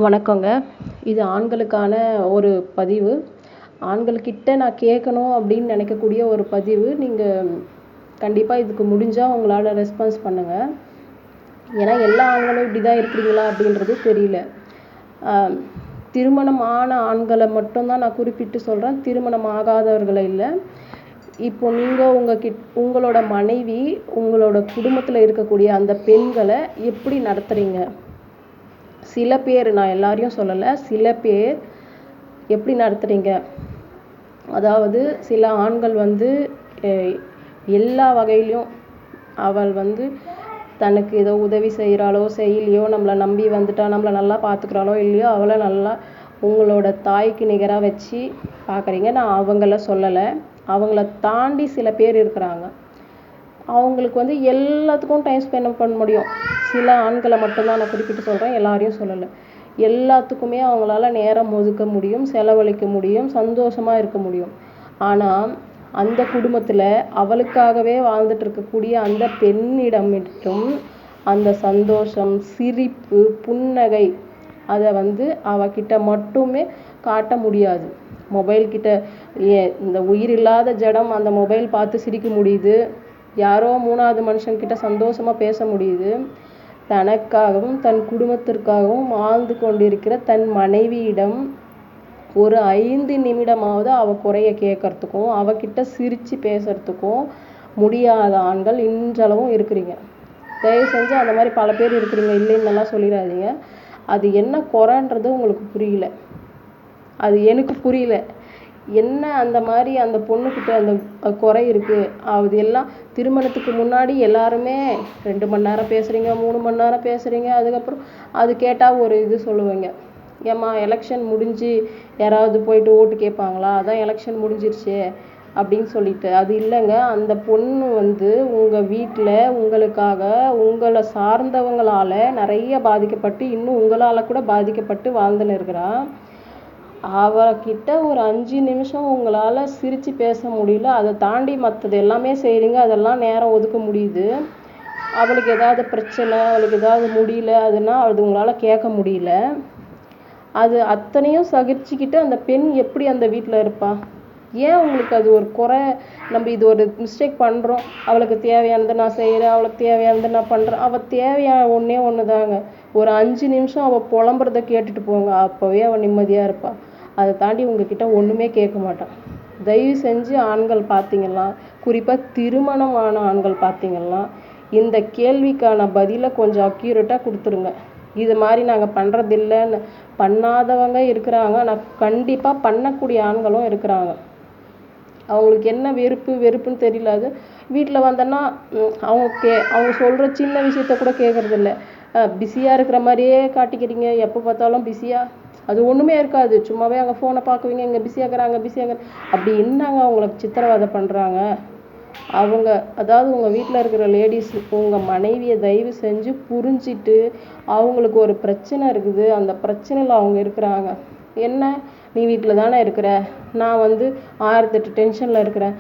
வணக்கங்க. இது ஆண்களுக்கான ஒரு பதிவு. ஆண்கள்கிட்ட நான் கேட்கணும் அப்படின்னு நினைக்கக்கூடிய ஒரு பதிவு. நீங்கள் கண்டிப்பாக இதுக்கு முடிஞ்சால் உங்களால் ரெஸ்பான்ஸ் பண்ணுங்கள். ஏன்னா எல்லா ஆண்களும் இப்படி தான் இருக்கிறீங்களா அப்படின்றது தெரியல. திருமணம் ஆன ஆண்களை மட்டும்தான் நான் குறிப்பிட்டு சொல்கிறேன், திருமணம் ஆகாதவர்களை இல்லை. இப்போ நீங்கள் உங்களோட மனைவி, உங்களோட குடும்பத்தில் இருக்கக்கூடிய அந்த பெண்களை எப்படி நடத்துகிறீங்க? சில பேர், நான் எல்லாரையும் சொல்லலை, சில பேர் எப்படி நடத்துகிறீங்க? அதாவது சில ஆண்கள் எல்லா வகையிலையும் அவள் தனக்கு ஏதோ உதவி செய்கிறாளோ செய்யலையோ, நம்மளை நம்பி வந்துட்டா, நம்மளை நல்லா பார்த்துக்கிறாளோ இல்லையோ, அவளை நல்லா உங்களோட தாய்க்கு நிகராக வச்சு பார்க்குறீங்க. நான் அவங்கள சொல்லலை. அவங்கள தாண்டி சில பேர் இருக்கிறாங்க. அவங்களுக்கு எல்லாத்துக்கும் டைம் ஸ்பெண்ட் பண்ண முடியும். சில ஆண்களை மட்டும்தான் நான் குறிப்பிட்டு சொல்கிறேன், எல்லாரையும் சொல்லலை. எல்லாத்துக்குமே அவங்களால நேரம் ஒதுக்க முடியும், செலவழிக்க முடியும், சந்தோஷமாக இருக்க முடியும். ஆனால் அந்த குடும்பத்தில் அவளுக்காகவே வாழ்ந்துட்டு இருக்கக்கூடிய அந்த பெண்ணிடம் மட்டும் அந்த சந்தோஷம், சிரிப்பு, புன்னகை அதை அவகிட்ட மட்டுமே காட்ட முடியாது. மொபைல் கிட்ட இந்த உயிர் இல்லாத ஜடம் அந்த மொபைல் பார்த்து சிரிக்க முடியுது. யாரோ 3வது மனுஷன்கிட்ட சந்தோஷமாக பேச முடியுது. தனக்காகவும் தன் குடும்பத்திற்காகவும் வாழ்ந்து கொண்டிருக்கிற தன் மனைவியிடம் ஒரு 5 நிமிடமாவது அவள் குறைய கேட்கறதுக்கும் அவகிட்ட சிரித்து பேசுறதுக்கும் முடியாத ஆண்கள் இன்றளவும் இருக்கிறீங்க. தயவு செஞ்சு அந்த மாதிரி பல பேர் இருக்கிறீங்க, இல்லைன்னெல்லாம் சொல்லிடாதீங்க. அது என்ன குறைன்றது உங்களுக்கு புரியல, அது எனக்கு புரியல. என்ன அந்த மாதிரி அந்த பொண்ணுக்கிட்ட அந்த குறை இருக்குது? அது எல்லாம் திருமணத்துக்கு முன்னாடி எல்லாருமே 2 மணி நேரம் பேசுகிறீங்க, 3 மணி நேரம் பேசுகிறீங்க. அதுக்கப்புறம் அது கேட்டால் ஒரு இது சொல்லுவீங்க, ஏம்மா எலெக்ஷன் முடிஞ்சு யாராவது போயிட்டு ஓட்டு கேட்பாங்களா, அதான் எலெக்ஷன் முடிஞ்சிருச்சு அப்படின்னு சொல்லிட்டு. அது இல்லைங்க. அந்த பொண்ணு உங்கள் வீட்டில் உங்களுக்காக உங்களை சார்ந்தவங்களால் நிறைய பாதிக்கப்பட்டு, இன்னும் உங்களால் கூட பாதிக்கப்பட்டு வாழ்ந்துன்னு இருக்கிறா. அவகிட்ட ஒரு 5 நிமிஷம் உங்களால் சிரித்து பேச முடியல. அதை தாண்டி மற்றது எல்லாமே செய்கிறீங்க, அதெல்லாம் நேரம் ஒதுக்க முடியுது. அவளுக்கு ஏதாவது பிரச்சனை, அவளுக்கு ஏதாவது முடியல, அதுனால் அது உங்களால் கேட்க முடியல. அது அத்தனையும் சகிச்சுக்கிட்டு அந்த பெண் எப்படி அந்த வீட்டில் இருப்பா? ஏன் உங்களுக்கு அது ஒரு குறை? நம்ம இது ஒரு மிஸ்டேக் பண்ணுறோம், அவளுக்கு தேவையானதை நான் செய்கிறேன், அவளுக்கு தேவையானதை நான் பண்ணுறேன். அவள் தேவையான ஒன்று தாங்க, ஒரு 5 நிமிஷம் அவள் புலம்புறதை கேட்டுட்டு போங்க, அப்போவே அவள் நிம்மதியாக இருப்பாள். அதை தாண்டி உங்ககிட்ட ஒன்றுமே கேட்க மாட்டான். தயவு செஞ்சு ஆண்கள் பார்த்தீங்கன்னா, குறிப்பாக திருமணமான ஆண்கள் பார்த்தீங்கன்னா, இந்த கேள்விக்கான பதிலை கொஞ்சம் அக்யூரேட்டாக கொடுத்துருங்க. இது மாதிரி நாங்கள் பண்ணுறதில்லைன்னு பண்ணாதவங்க இருக்கிறாங்க, நான் கண்டிப்பாக பண்ணக்கூடிய ஆண்களும் இருக்கிறாங்க. அவங்களுக்கு என்ன வெறுப்புன்னு தெரியல. அது வீட்டில் வந்தோன்னா அவங்க சொல்கிற சின்ன விஷயத்த கூட கேட்குறதில்ல. பிஸியாக இருக்கிற மாதிரியே காட்டிக்கிறீங்க, எப்போ பார்த்தாலும் பிஸியாக. அது ஒன்றுமே இருக்காது, சும்மாவே அங்கே ஃபோனை பார்க்குவீங்க, இங்கே பிஸியாகிறாங்க. அப்படி என்னங்க அவங்களுக்கு சித்திரவதை பண்ணுறாங்க அவங்க? அதாவது உங்கள் வீட்டில் இருக்கிற லேடிஸ் உங்கள் மனைவியை தயவு செஞ்சு புரிஞ்சிட்டு, அவங்களுக்கு ஒரு பிரச்சனை இருக்குது, அந்த பிரச்சனையில் அவங்க இருக்கிறாங்க. என்ன, நீ வீட்டில் தானே இருக்கிற, நான் 1008 டென்ஷனில் இருக்கிறேன்.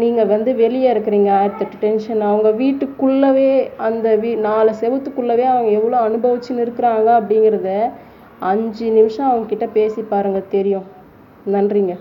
நீங்கள் வெளியே இருக்கிறீங்க, 1008 டென்ஷன். அவங்க வீட்டுக்குள்ளவே அந்த 4 செவத்துக்குள்ளவே அவங்க எவ்வளோ அனுபவிச்சுன்னு இருக்கிறாங்க அப்படிங்கிறத 5 நிமிஷம் அவங்கக்கிட்ட பேசி பாருங்கள், தெரியும். நன்றிங்க.